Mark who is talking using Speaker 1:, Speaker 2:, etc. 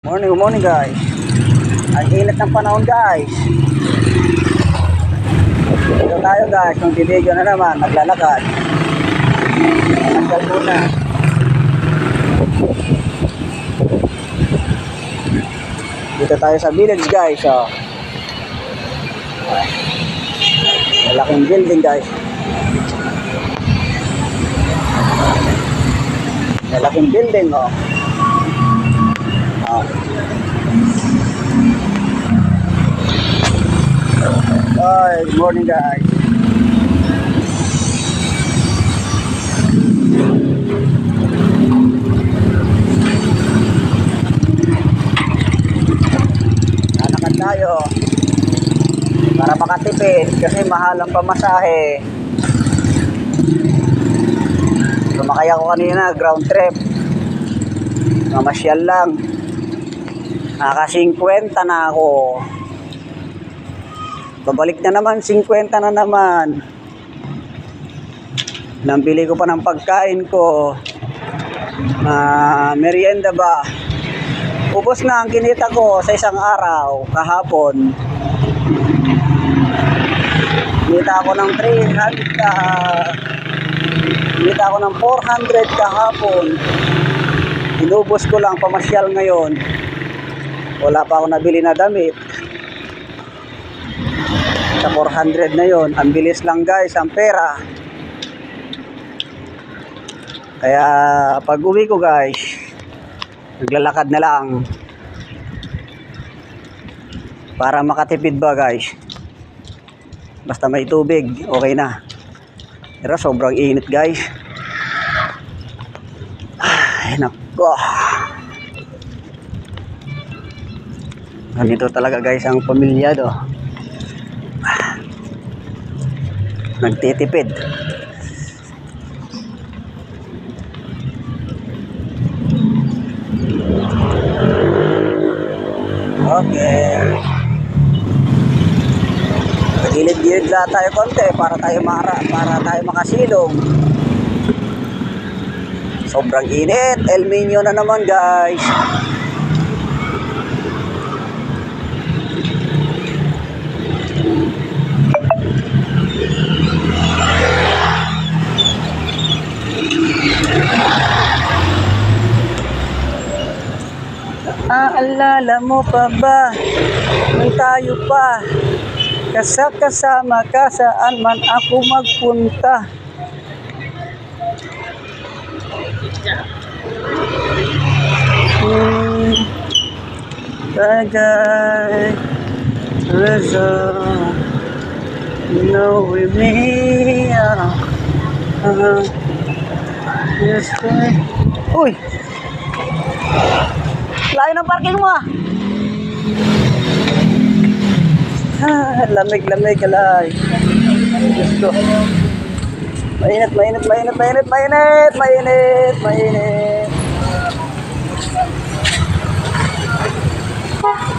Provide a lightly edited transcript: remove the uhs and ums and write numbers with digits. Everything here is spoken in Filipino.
Speaker 1: Morning, morning guys. Ang init ng panahon guys. Dito tayo guys, yung video na naman, naglalakad. Nagkal muna. Dito tayo sa village guys. Oh. Malaking building guys. Malaking building oh. Hi, good morning guys. Lalakad tayo para makatipid kasi mahal ang pamasahe. Sumakay ako kanina, ground trip. Mamasyal lang. Naka 50 na ako. Babalik na naman, 50 na naman. Nambili ko pa ng pagkain ko. Merienda ba? Ubos na ang kinita ko sa isang araw, kahapon. Kinita ako ng 300, kinita ako ng 400 kahapon. Inubos ko lang, pamasyal ngayon. Wala pa ako nabili na damit. Sa 400 na yon, ang bilis lang guys ang pera. Kaya pag uwi ko guys, naglalakad na lang para makatipid ba guys. Basta may tubig, okay na. Pero sobrang init guys. Ay nako. Ganito talaga guys ang pamilya do. Nagtitipid. Okay. Gilid-gilid lang tayo konti para tayo makasilong. Sobrang init. El Niño na naman guys. Aalala mo pa ba nung tayo pa kasama ka saan man ako magpunta? Tagay Rezo No with me Yes, uy! Layo ng parking mo ah! Lamig-lamig kalay. Diyos ko. Mainit.